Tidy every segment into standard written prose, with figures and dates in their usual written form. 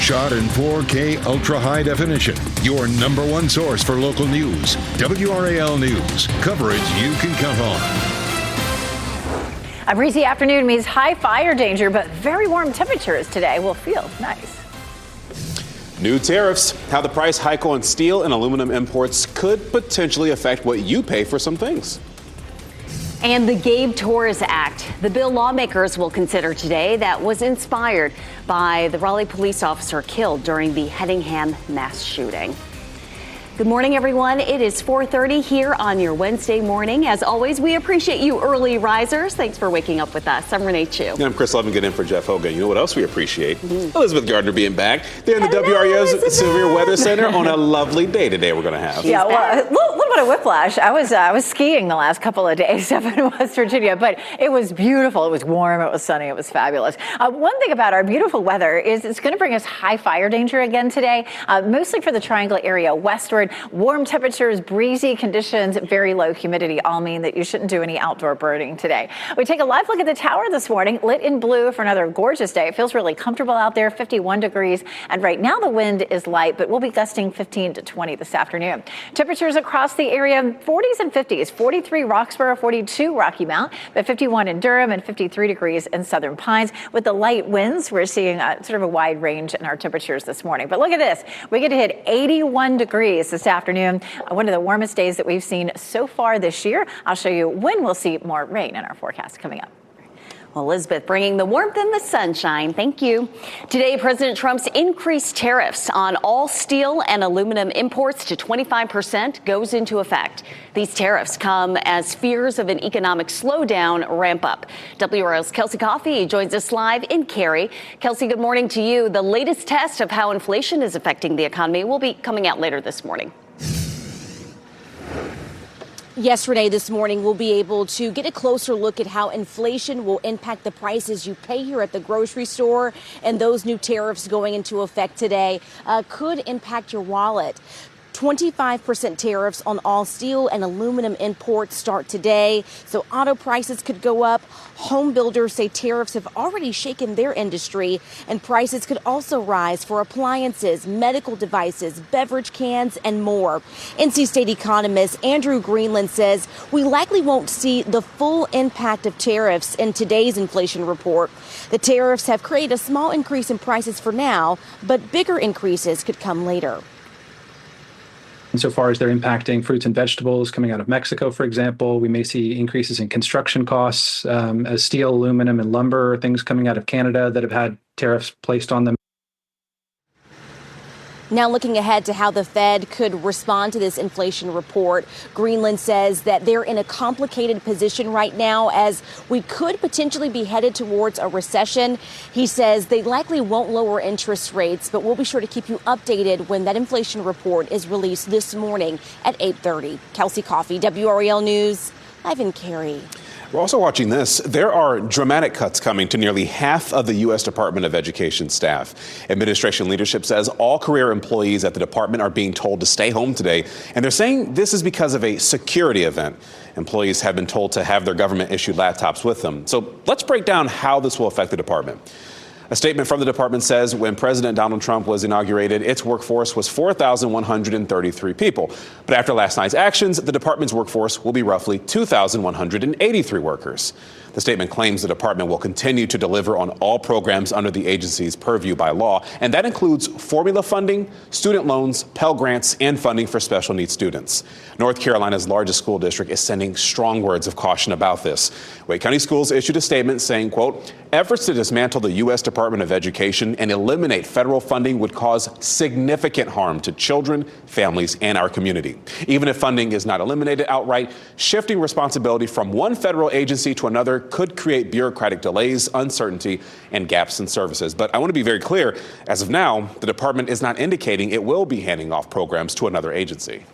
shot in 4K ultra high definition. Your number one source for local news. WRAL News. Coverage you can count on. A breezy afternoon means high fire danger, but very warm temperatures today will feel nice. New tariffs. How the price hike on steel and aluminum imports could potentially affect what you pay for some things. And the Gabe Torres Act, the bill lawmakers will consider today that was inspired by the Raleigh police officer killed during the Hedingham mass shooting. Good morning, everyone. It is 4:30 here on your Wednesday morning. As always, we appreciate you early risers. Thanks for waking up with us. I'm Renee Chu. And I'm Chris Levin, getting in for Jeff Hogan. You know what else we appreciate? Elizabeth Gardner being back. They're in the WRAL's Severe Weather Center on a lovely day today we're going to have. Yeah, well, a little bit of whiplash. I was skiing the last couple of days up in West Virginia, but it was beautiful. It was warm. It was sunny. It was fabulous. One thing about our beautiful weather is it's going to bring us high fire danger again today, mostly for the Triangle area westward. Warm temperatures, breezy conditions, very low humidity all mean that you shouldn't do any outdoor burning today. We take a live look at the tower this morning, lit in blue for another gorgeous day. It feels really comfortable out there, 51 degrees. And right now the wind is light, but we'll be gusting 15 to 20 this afternoon. Temperatures across the area, 40s and 50s, 43 Roxborough, 42 Rocky Mount, but 51 in Durham and 53 degrees in Southern Pines. With the light winds, we're seeing sort of a wide range in our temperatures this morning. But look at this. We get to hit 81 degrees this afternoon, one of the warmest days that we've seen so far this year. I'll show you when we'll see more rain in our forecast coming up. Well, Elizabeth, bringing the warmth and the sunshine. Thank you. Today, President Trump's increased tariffs on all steel and aluminum imports to 25% goes into effect. These tariffs come as fears of an economic slowdown ramp up. WRAL's Kelsey Coffey joins us live in Cary. Kelsey, good morning to you. The latest test of how inflation is affecting the economy will be coming out later this morning. Yes, Renee, this morning we'll be able to get a closer look at how inflation will impact the prices you pay here at the grocery store, and those new tariffs going into effect today could impact your wallet. 25% tariffs on all steel and aluminum imports start today, so auto prices could go up. Home builders say tariffs have already shaken their industry, and prices could also rise for appliances, medical devices, beverage cans, and more. NC State economist Andrew Greenland says we likely won't see the full impact of tariffs in today's inflation report. The tariffs have created a small increase in prices for now, but bigger increases could come later. Insofar as they're impacting fruits and vegetables coming out of Mexico, for example, we may see increases in construction costs as steel, aluminum, and lumber are things coming out of Canada that have had tariffs placed on them. Now looking ahead to how the Fed could respond to this inflation report, Greenland says that they're in a complicated position right now as we could potentially be headed towards a recession. He says they likely won't lower interest rates, but we'll be sure to keep you updated when that inflation report is released this morning at 8:30. Kelsey Coffey, WRAL News, live in Cary. We're also watching this. There are dramatic cuts coming to nearly half of the U.S. Department of Education staff. Administration leadership says all career employees at the department are being told to stay home today, and they're saying this is because of a security event. Employees have been told to have their government-issued laptops with them. So let's break down how this will affect the department. A statement from the department says when President Donald Trump was inaugurated, its workforce was 4,133 people. But after last night's actions, the department's workforce will be roughly 2,183 workers. The statement claims the department will continue to deliver on all programs under the agency's purview by law, and that includes formula funding, student loans, Pell Grants, and funding for special needs students. North Carolina's largest school district is sending strong words of caution about this. Wake County Schools issued a statement saying, quote, efforts to dismantle the U.S. Department of Education and eliminate federal funding would cause significant harm to children, families, and our community. Even if funding is not eliminated outright, shifting responsibility from one federal agency to another could create bureaucratic delays, uncertainty, and gaps in services. But I want to be very clear, as of now, the department is not indicating it will be handing off programs to another agency.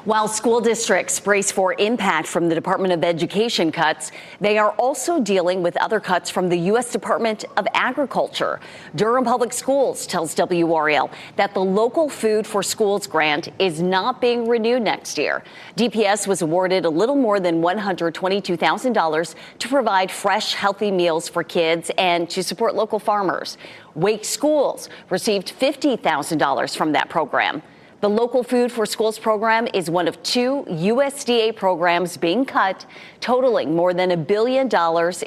While school districts brace for impact from the Department of Education cuts, they are also dealing with other cuts from the U.S. Department of Agriculture. Durham Public Schools tells WRAL that the local Food for Schools grant is not being renewed next year. DPS was awarded a little more than $122,000 to provide fresh, healthy meals for kids and to support local farmers. Wake Schools received $50,000 from that program. The local Food for Schools program is one of 2 USDA programs being cut, totaling more than $1 billion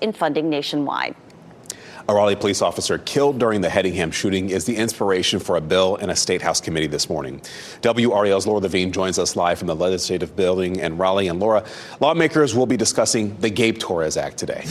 in funding nationwide. A Raleigh police officer killed during the Hedingham shooting is the inspiration for a bill in a state house committee this morning. WRAL's Laura Levine joins us live from the legislative building in Raleigh. And Laura, lawmakers will be discussing the Gabe Torres Act today.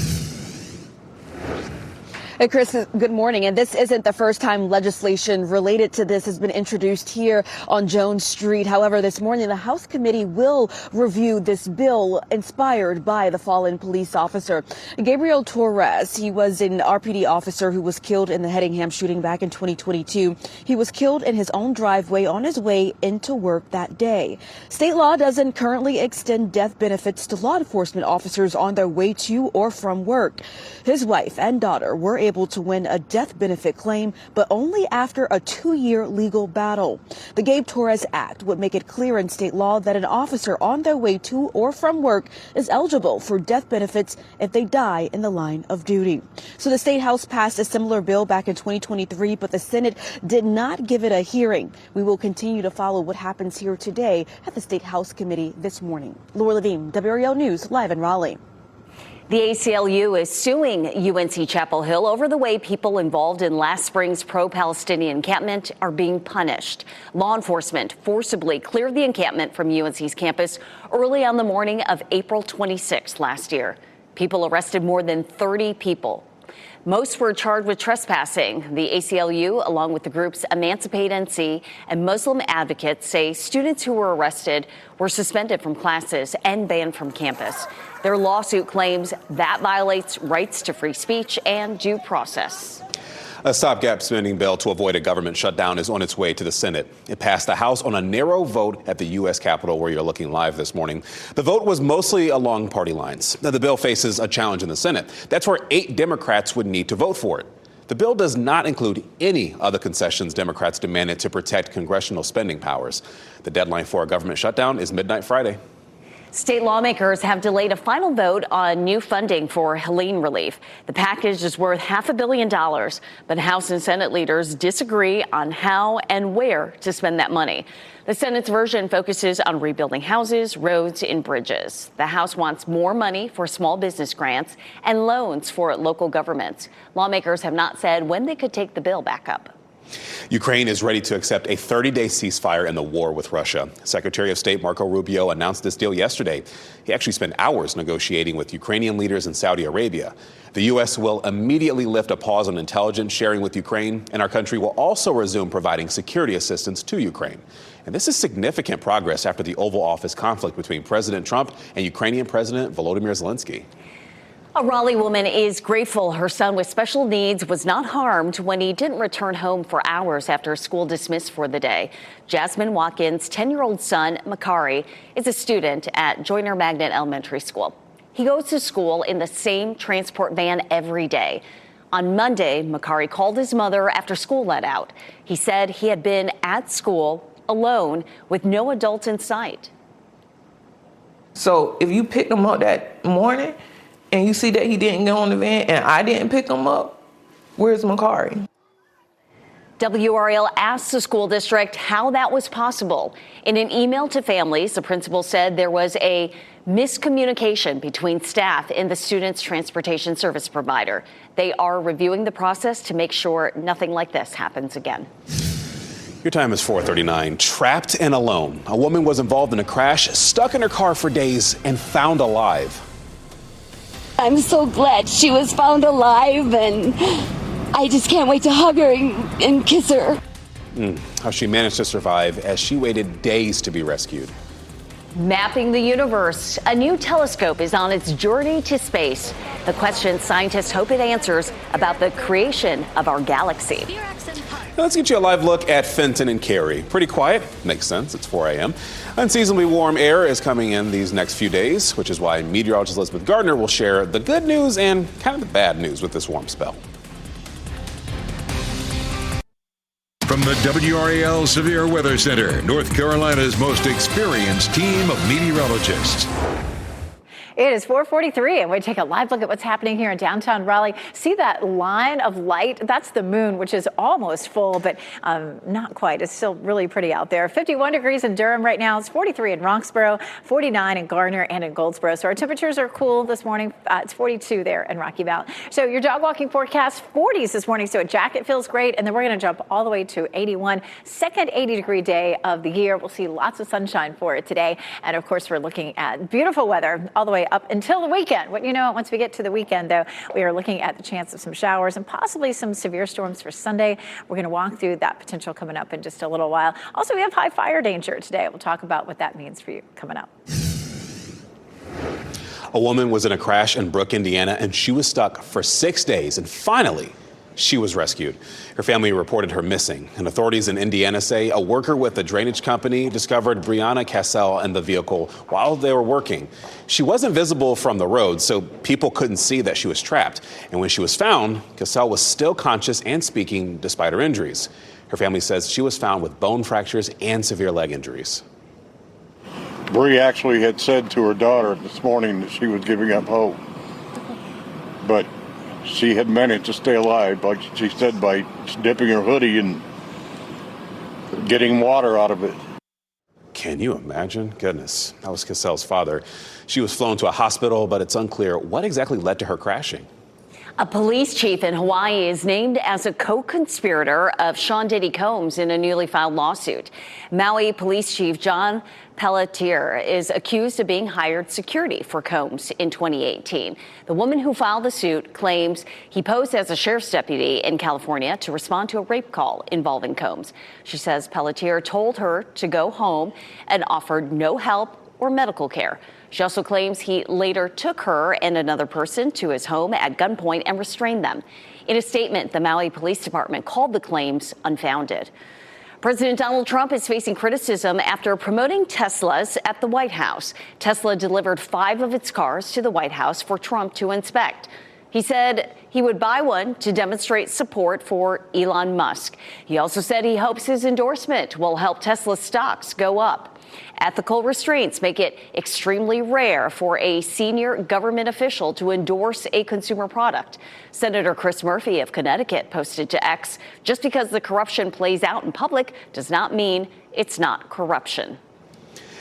Hey, Chris, good morning. And this isn't the first time legislation related to this has been introduced here on Jones Street. However, this morning, the House committee will review this bill inspired by the fallen police officer. Gabriel Torres, he was an RPD officer who was killed in the Hedingham shooting back in 2022. He was killed in his own driveway on his way into work that day. State law doesn't currently extend death benefits to law enforcement officers on their way to or from work. His wife and daughter were able to win a death benefit claim, but only after a 2-year legal battle. The Gabe Torres Act would make it clear in state law that an officer on their way to or from work is eligible for death benefits if they die in the line of duty. So the State House passed a similar bill back in 2023, but the Senate did not give it a hearing. We will continue to follow what happens here today at the State House Committee this morning. Laura Levine, WRAL News, live in Raleigh. The ACLU is suing UNC Chapel Hill over the way people involved in last spring's pro-Palestinian encampment are being punished. Law enforcement forcibly cleared the encampment from UNC's campus early on the morning of April 26 last year. People arrested more than 30 people. Most were charged with trespassing. The ACLU, along with the groups Emancipate NC and Muslim Advocates, say students who were arrested were suspended from classes and banned from campus. Their lawsuit claims that violates rights to free speech and due process. A stopgap spending bill to avoid a government shutdown is on its way to the Senate. It passed the House on a narrow vote at the U.S. Capitol, where you're looking live this morning. The vote was mostly along party lines. Now, the bill faces a challenge in the Senate. That's where 8 Democrats would need to vote for it. The bill does not include any of the concessions Democrats demanded to protect congressional spending powers. The deadline for a government shutdown is midnight Friday. State lawmakers have delayed a final vote on new funding for Helene relief. The package is worth $500 million, but House and Senate leaders disagree on how and where to spend that money. The Senate's version focuses on rebuilding houses, roads, and bridges. The House wants more money for small business grants and loans for local governments. Lawmakers have not said when they could take the bill back up. Ukraine is ready to accept a 30-day ceasefire in the war with Russia. Secretary of State Marco Rubio announced this deal yesterday. He actually spent hours negotiating with Ukrainian leaders in Saudi Arabia. The U.S. will immediately lift a pause on intelligence sharing with Ukraine, and our country will also resume providing security assistance to Ukraine. And this is significant progress after the Oval Office conflict between President Trump and Ukrainian President Volodymyr Zelensky. A Raleigh woman is grateful her son with special needs was not harmed when he didn't return home for hours after school dismissed for the day. Jasmine Watkins' 10-year-old son, Makari, is a student at Joyner Magnet Elementary School. He goes to school in the same transport van every day. On Monday, Makari called his mother after school let out. He said he had been at school alone with no adults in sight. So if you picked him up that morning, and you see that he didn't go on the van and I didn't pick him up, where's Makari? WRAL asked the school district how that was possible. In an email to families, the principal said there was a miscommunication between staff and the student's transportation service provider. They are reviewing the process to make sure nothing like this happens again. Your time is 4:39. Trapped and alone. A woman was involved in a crash, stuck in her car for days, and found alive. I'm so glad she was found alive, and I just can't wait to hug her and kiss her. How she managed to survive as she waited days to be rescued. Mapping the universe, a new telescope is on its journey to space. The questions scientists hope it answers about the creation of our galaxy. Now let's get you a live look at Fenton and Cary. Pretty quiet, makes sense, it's 4 a.m. Unseasonably warm air is coming in these next few days, which is why meteorologist Elizabeth Gardner will share the good news and kind of the bad news with this warm spell. From the WRAL Severe Weather Center, North Carolina's most experienced team of meteorologists. It is 4:43, and we take a live look at what's happening here in downtown Raleigh. See that line of light? That's the moon, which is almost full, but not quite. It's still really pretty out there. 51 degrees in Durham right now. It's 43 in Roxborough, 49 in Garner and in Goldsboro. So our temperatures are cool this morning. It's 42 there in Rocky Mount. So your dog walking forecast, 40s this morning. So a jacket feels great, and then we're going to jump all the way to 81. Second 80-degree day of the year. We'll see lots of sunshine for it today. And of course, we're looking at beautiful weather all the way up until the weekend. What you know, once we get to the weekend, though, we are looking at the chance of some showers and possibly some severe storms for Sunday. We're going to walk through that potential coming up in just a little while. Also, we have high fire danger today. We'll talk about what that means for you coming up. A woman was in a crash in Brooke, Indiana, and she was stuck for 6 days, and finally, she was rescued. Her family reported her missing, and authorities in Indiana say a worker with a drainage company discovered Brianna Cassell in the vehicle while they were working. She wasn't visible from the road, so people couldn't see that she was trapped. And when she was found, Cassell was still conscious and speaking despite her injuries. Her family says she was found with bone fractures and severe leg injuries. Bree actually had said to her daughter this morning that she was giving up hope. But she had managed to stay alive, like she said, by dipping her hoodie and getting water out of it. Can you imagine? Goodness, that was Cassell's father. She was flown to a hospital, but it's unclear what exactly led to her crashing. A police chief in Hawaii is named as a co-conspirator of Sean Diddy Combs in a newly filed lawsuit. Maui Police Chief John Pelletier is accused of being hired security for Combs in 2018. The woman who filed the suit claims he posed as a sheriff's deputy in California to respond to a rape call involving Combs. She says Pelletier told her to go home and offered no help or medical care. She also claims he later took her and another person to his home at gunpoint and restrained them. In a statement, the Maui Police Department called the claims unfounded. President Donald Trump is facing criticism after promoting Teslas at the White House. Tesla delivered 5 of its cars to the White House for Trump to inspect. He said he would buy one to demonstrate support for Elon Musk. He also said he hopes his endorsement will help Tesla stocks go up. Ethical restraints make it extremely rare for a senior government official to endorse a consumer product. Senator Chris Murphy of Connecticut posted to X, just because the corruption plays out in public does not mean it's not corruption.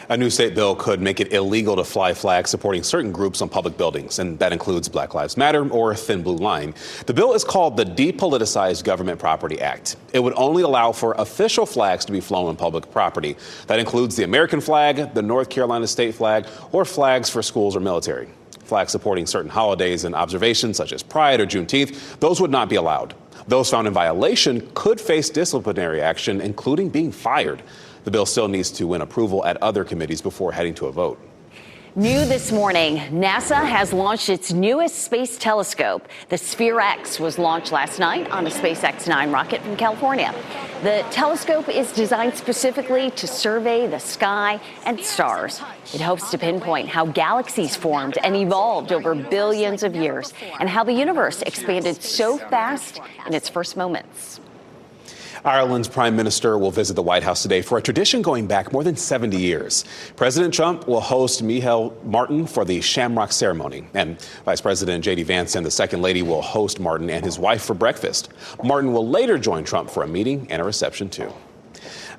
A new state bill could make it illegal to fly flags supporting certain groups on public buildings, and that includes Black Lives Matter or Thin Blue Line. The bill is called the Depoliticized Government Property Act. It would only allow for official flags to be flown on public property. That includes the American flag, the North Carolina state flag, or flags for schools or military. Flags supporting certain holidays and observations such as Pride or Juneteenth, those would not be allowed. Those found in violation could face disciplinary action, including being fired. The bill still needs to win approval at other committees before heading to a vote. New this morning, NASA has launched its newest space telescope. The Sphere X was launched last night on a SpaceX 9 rocket from California. The telescope is designed specifically to survey the sky and stars. It hopes to pinpoint how galaxies formed and evolved over billions of years and how the universe expanded so fast in its first moments. Ireland's prime minister will visit the White House today for a tradition going back more than 70 years. President Trump will host Micheál Martin for the Shamrock ceremony, and Vice President J.D. Vance and the Second Lady will host Martin and his wife for breakfast. Martin will later join Trump for a meeting and a reception, too.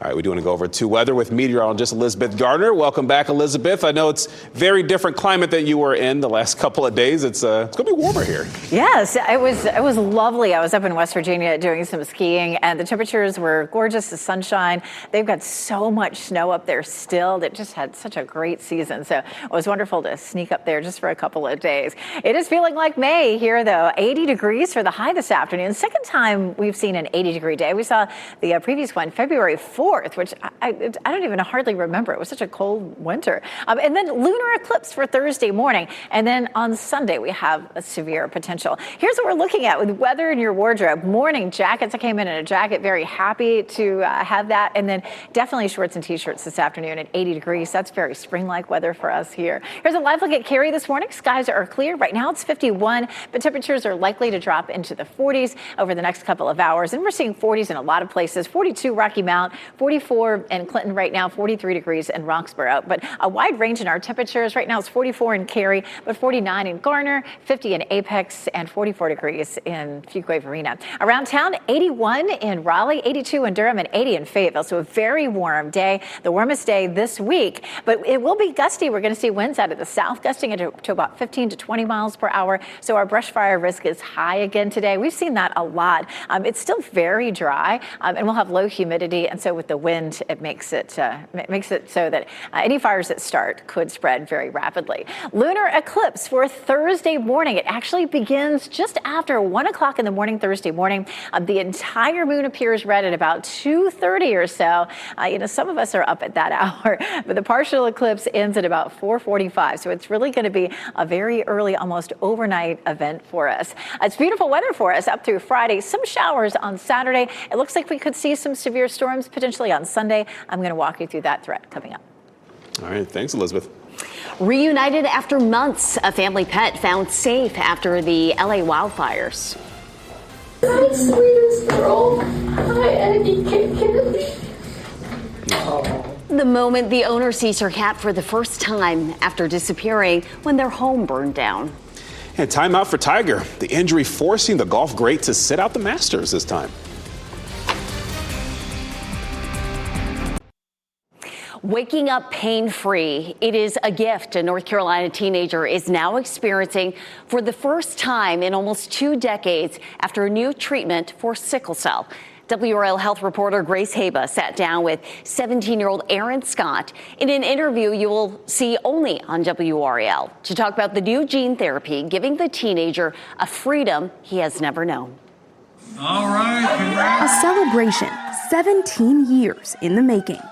All right, we do want to go over to weather with meteorologist Elizabeth Gardner. Welcome back, Elizabeth. I know it's very different climate that you were in the last couple of days. It's going to be warmer here. Yes, it was lovely. I was up in West Virginia doing some skiing, and the temperatures were gorgeous. The sunshine. They've got so much snow up there still. They just had such a great season. So it was wonderful to sneak up there just for a couple of days. It is feeling like May here, though. 80 degrees for the high this afternoon. Second time we've seen an 80-degree day. We saw the previous one, February February 4th, which I don't even hardly remember. It was such a cold winter. And then lunar eclipse for Thursday morning. And then on Sunday, we have a severe potential. Here's what we're looking at with weather in your wardrobe. Morning jackets. I came in a jacket, very happy to have that. And then definitely shorts and t-shirts this afternoon at 80 degrees. That's very spring-like weather for us here. Here's a live look at Cary this morning. Skies are clear. Right now it's 51, but temperatures are likely to drop into the 40s over the next couple of hours. And we're seeing 40s in a lot of places. 42 Rocky Mount, 44 in Clinton right now, 43 degrees in Roxborough. But a wide range in our temperatures. Right now it's 44 in Cary, but 49 in Garner, 50 in Apex, and 44 degrees in Fuquay-Varina. Around town, 81 in Raleigh, 82 in Durham, and 80 in Fayetteville. So a very warm day, the warmest day this week. But it will be gusty. We're going to see winds out of the south, gusting to about 15 to 20 miles per hour. So our brush fire risk is high again today. We've seen that a lot. It's still very dry, and we'll have low humidity. And so with the wind, it makes it so that any fires that start could spread very rapidly. Lunar eclipse for Thursday morning. It actually begins just after 1 o'clock in the morning, Thursday morning. The entire moon appears red at about 2:30 or so. Some of us are up at that hour, but the partial eclipse ends at about 4:45. So it's really going to be a very early, almost overnight event for us. It's beautiful weather for us up through Friday. Some showers on Saturday. It looks like we could see some severe storms potentially on Sunday. I'm going to walk you through that threat coming up. All right. Thanks, Elizabeth. Reunited after months, a family pet found safe after the LA wildfires. My sweetest girl. Hi, Eddie. The moment the owner sees her cat for the first time after disappearing when their home burned down. And timeout for Tiger. The injury forcing the golf great to sit out the Masters this time. Waking up pain-free, it is a gift a North Carolina teenager is now experiencing for the first time in almost 2 decades after a new treatment for sickle cell. WRAL health reporter Grace Haba sat down with 17-year-old Aaron Scott in an interview you will see only on WRAL to talk about the new gene therapy giving the teenager a freedom he has never known. All right, congrats. A celebration 17 years in the making.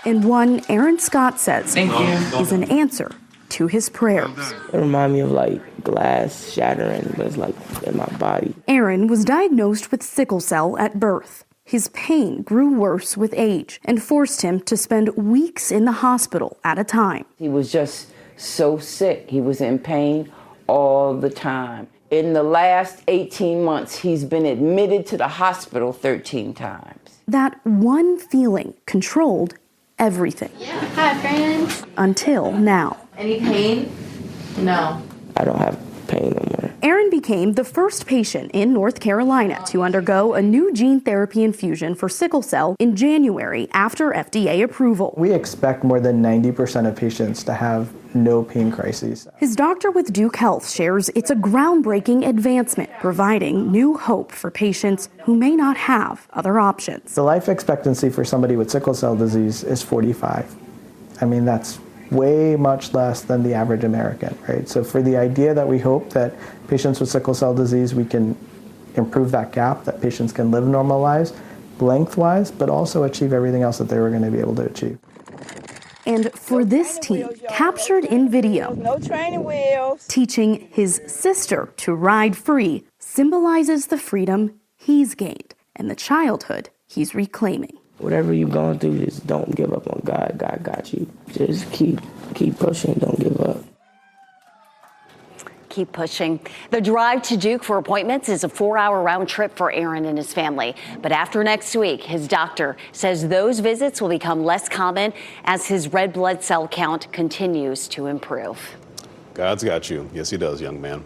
And one Aaron Scott says is an answer to his prayers. It reminds me of like glass shattering, but it's like in my body. Aaron was diagnosed with sickle cell at birth. His pain grew worse with age and forced him to spend weeks in the hospital at a time. He was just so sick. He was in pain all the time. In the last 18 months, he's been admitted to the hospital 13 times. That one feeling controlled everything. Yeah. Hi, friends. Until now. Any pain? No. I don't have pain no more. Aaron became the first patient in North Carolina to undergo a new gene therapy infusion for sickle cell in January after FDA approval. We expect more than 90% of patients to have no pain crises. His doctor with Duke Health shares it's a groundbreaking advancement, providing new hope for patients who may not have other options. The life expectancy for somebody with sickle cell disease is 45. I mean, that's way much less than the average American, right? So for the idea that we hope that patients with sickle cell disease, we can improve that gap, that patients can live normal lives, lengthwise, but also achieve everything else that they were going to be able to achieve. And for this team, captured in video, no training wheels, teaching his sister to ride free symbolizes the freedom he's gained and the childhood he's reclaiming. Whatever you're going through, just don't give up on God. God got you. Just keep pushing. Don't give up. Keep pushing. The drive to Duke for appointments is a 4-hour round trip for Aaron and his family. But after next week, his doctor says those visits will become less common as his red blood cell count continues to improve. God's got you. Yes, he does, young man.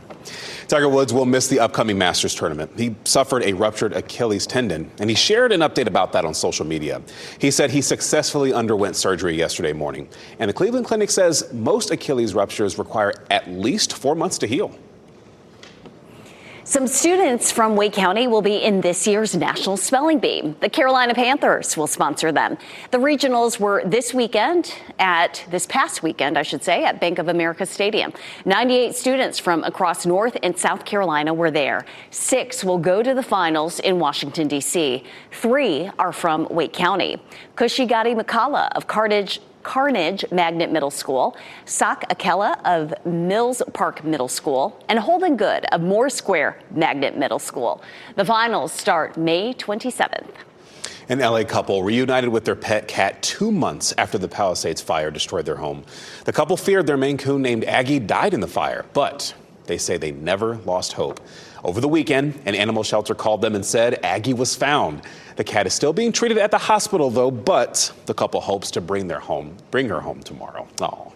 Tiger Woods will miss the upcoming Masters tournament. He suffered a ruptured Achilles tendon, and he shared an update about that on social media. He said he successfully underwent surgery yesterday morning, and the Cleveland Clinic says most Achilles ruptures require at least 4 months to heal. Some students from Wake County will be in this year's National Spelling Bee. The Carolina Panthers will sponsor them. The regionals were this past weekend, at Bank of America Stadium. 98 students from across North and South Carolina were there. 6 will go to the finals in Washington, D.C. 3 are from Wake County. Kushigati McCullough of Carnage Magnet Middle School, Sak Akella of Mills Park Middle School, and Holden Good of Moore Square Magnet Middle School. The finals start May 27th. An LA couple reunited with their pet cat 2 months after the Palisades fire destroyed their home. The couple feared their Maine Coon named Aggie died in the fire, but they say they never lost hope. Over the weekend, an animal shelter called them and said Aggie was found. The cat is still being treated at the hospital, though, but the couple hopes to bring her home tomorrow. Oh.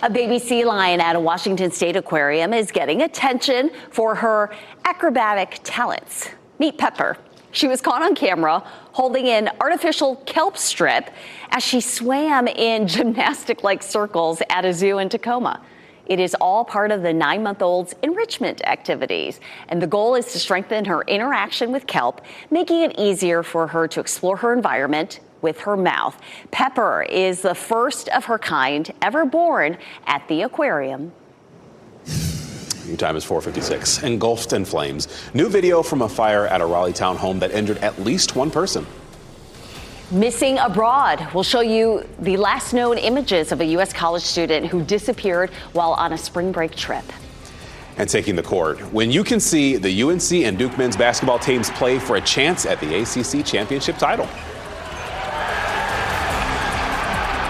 A baby sea lion at a Washington State aquarium is getting attention for her acrobatic talents. Meet Pepper. She was caught on camera holding an artificial kelp strip as she swam in gymnastic-like circles at a zoo in Tacoma. It is all part of the 9-month-old's enrichment activities, and the goal is to strengthen her interaction with kelp, making it easier for her to explore her environment with her mouth. Pepper is the first of her kind ever born at the aquarium. Your time is 4:56. Engulfed in flames. New video from a fire at a Raleigh townhome that injured at least one person. Missing abroad. We'll show you the last known images of a U.S. college student who disappeared while on a spring break trip. And taking the court, when you can see the UNC and Duke men's basketball teams play for a chance at the ACC championship title.